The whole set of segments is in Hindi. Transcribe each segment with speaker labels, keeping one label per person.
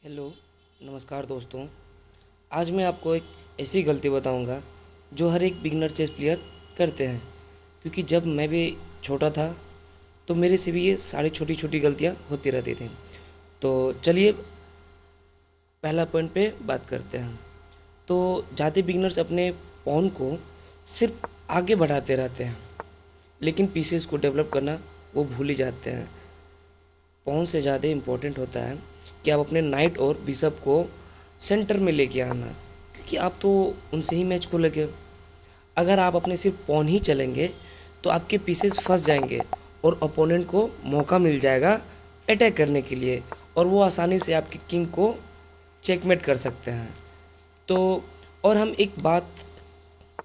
Speaker 1: हेलो, नमस्कार दोस्तों। आज मैं आपको एक ऐसी गलती बताऊंगा जो हर एक बिगिनर चेस प्लेयर करते हैं। क्योंकि जब मैं भी छोटा था तो मेरे से भी ये सारी छोटी छोटी गलतियां होती रहती थी। तो चलिए पहला पॉइंट पे बात करते हैं। तो ज़्यादा बिगिनर्स अपने पॉन को सिर्फ आगे बढ़ाते रहते हैं, लेकिन पीसेस को डेवलप करना वो भूल ही जाते हैं। पॉन से ज़्यादा इम्पोर्टेंट होता है कि आप अपने नाइट और बिशप को सेंटर में लेके आना, क्योंकि आप तो उनसे ही मैच खोलोगे। अगर आप अपने सिर्फ पॉन ही चलेंगे तो आपके पीसेस फंस जाएंगे और ओपोनेंट को मौका मिल जाएगा अटैक करने के लिए, और वो आसानी से आपके किंग को चेकमेट कर सकते हैं। तो और हम एक बात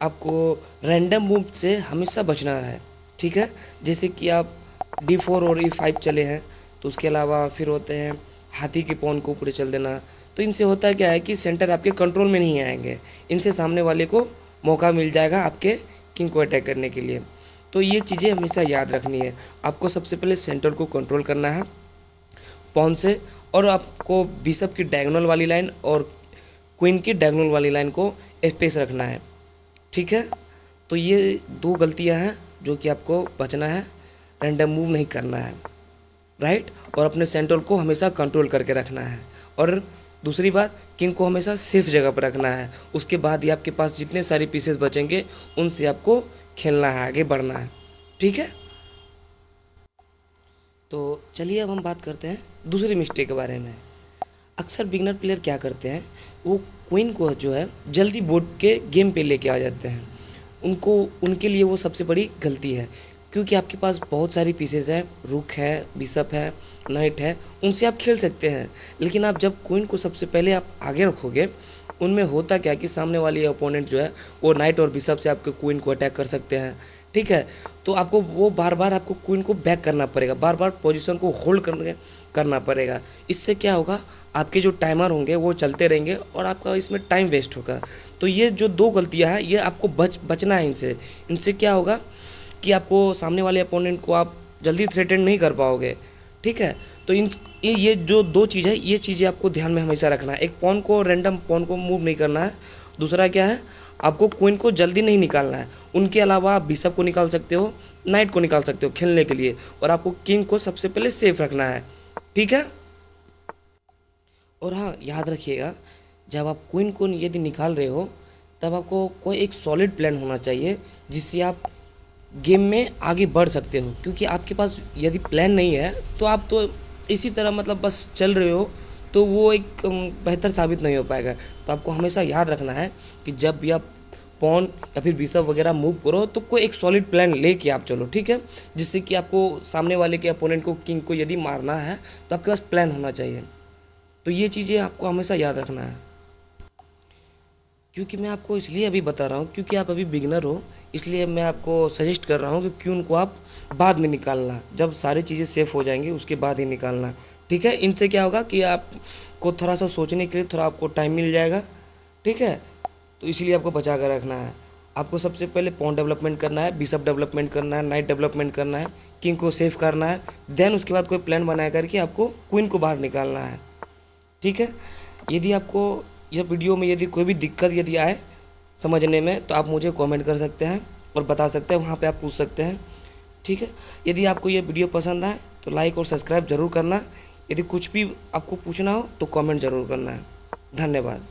Speaker 1: आपको रैंडम मूव से हमेशा बचना है, ठीक है। जैसे कि आप D4 और E5 चले हैं, तो उसके अलावा फिर होते हैं हाथी के पॉन को ऊपर चल देना। तो इनसे होता क्या है कि सेंटर आपके कंट्रोल में नहीं आएंगे, इनसे सामने वाले को मौका मिल जाएगा आपके किंग को अटैक करने के लिए। तो ये चीज़ें हमेशा याद रखनी है। आपको सबसे पहले सेंटर को कंट्रोल करना है पॉन से, और आपको बिशप की डायगोनल वाली लाइन और क्वीन की डायगोनल वाली लाइन को स्पेस रखना है, ठीक है। तो ये दो गलतियां हैं जो कि आपको बचना है, रैंडम मूव नहीं करना है, राइट। और अपने सेंटर को हमेशा कंट्रोल करके रखना है। और दूसरी बात, किंग को हमेशा सेफ जगह पर रखना है। उसके बाद ही आपके पास जितने सारे पीसेस बचेंगे उनसे आपको खेलना है, आगे बढ़ना है, ठीक है। तो चलिए अब हम बात करते हैं दूसरी मिस्टेक के बारे में। अक्सर बिगनर प्लेयर क्या करते हैं, वो क्वीन को जो है जल्दी बोर्ड के गेम पे लेके आ जाते हैं। उनको उनके लिए वो सबसे बड़ी गलती है, क्योंकि आपके पास बहुत सारी पीसेस हैं, रुक है, बिशप है, नाइट है, उनसे आप खेल सकते हैं। लेकिन आप जब क्वीन को सबसे पहले आप आगे रखोगे, उनमें होता क्या कि सामने वाली ओपोनेंट जो है वो नाइट और बिशप से आपके क्वीन को अटैक कर सकते हैं, ठीक है। तो आपको वो बार बार आपको क्वीन को बैक करना पड़ेगा, बार बार पोजीशन को होल्ड करना पड़ेगा। इससे क्या होगा, आपके जो टाइमर होंगे वो चलते रहेंगे और आपका इसमें टाइम वेस्ट होगा। तो ये जो दो गलतियां हैं, ये आपको बचना है इनसे। इनसे क्या होगा कि आपको सामने वाले अपोनेंट को आप जल्दी थ्रेटन नहीं कर पाओगे, ठीक है। तो ये जो दो चीज़ है, ये चीज़ें आपको ध्यान में हमेशा रखना है। एक पॉन को, रैंडम पॉन को मूव नहीं करना है। दूसरा क्या है, आपको क्वीन को जल्दी नहीं निकालना है। उनके अलावा आप बिशप को निकाल सकते हो, नाइट को निकाल सकते हो खेलने के लिए, और आपको किंग को सबसे पहले सेफ रखना है, ठीक है। और हाँ, याद रखिएगा, जब आप क्वीन को यदि निकाल रहे हो तब आपको कोई एक सॉलिड प्लान होना चाहिए जिससे आप गेम में आगे बढ़ सकते हो। क्योंकि आपके पास यदि प्लान नहीं है तो आप तो इसी तरह मतलब बस चल रहे हो, तो वो एक बेहतर साबित नहीं हो पाएगा। तो आपको हमेशा याद रखना है कि जब भी आप पॉन या फिर बिशप वगैरह मूव करो तो कोई एक सॉलिड प्लान लेके आप चलो, ठीक है। जिससे कि आपको सामने वाले के अपोनेंट को, किंग को यदि मारना है तो आपके पास प्लान होना चाहिए। तो ये चीज़ें आपको हमेशा याद रखना है। क्योंकि मैं आपको इसलिए अभी बता रहा हूँ क्योंकि आप अभी बिगनर हो, इसलिए मैं आपको सजेस्ट कर रहा हूँ कि क्यों उनको आप बाद में निकालना, जब सारी चीज़ें सेफ हो जाएंगी उसके बाद ही निकालना, ठीक है। इनसे क्या होगा कि आपको थोड़ा सा सोचने के लिए थोड़ा आपको टाइम मिल जाएगा, ठीक है। तो इसलिए आपको बचा कर रखना है। आपको सबसे पहले पॉन डेवलपमेंट करना है, बिशप डेवलपमेंट करना है, नाइट डेवलपमेंट करना है, किंग को सेफ करना है। देन उसके बाद कोई प्लान बना करके आपको क्वीन को बाहर निकालना है, ठीक है। यदि आपको यह वीडियो में यदि कोई भी दिक्कत यदि आए समझने में, तो आप मुझे कमेंट कर सकते हैं और बता सकते हैं, वहाँ पे आप पूछ सकते हैं, ठीक है। यदि आपको ये वीडियो पसंद आए तो लाइक और सब्सक्राइब ज़रूर करना। यदि कुछ भी आपको पूछना हो तो कमेंट ज़रूर करना है। धन्यवाद।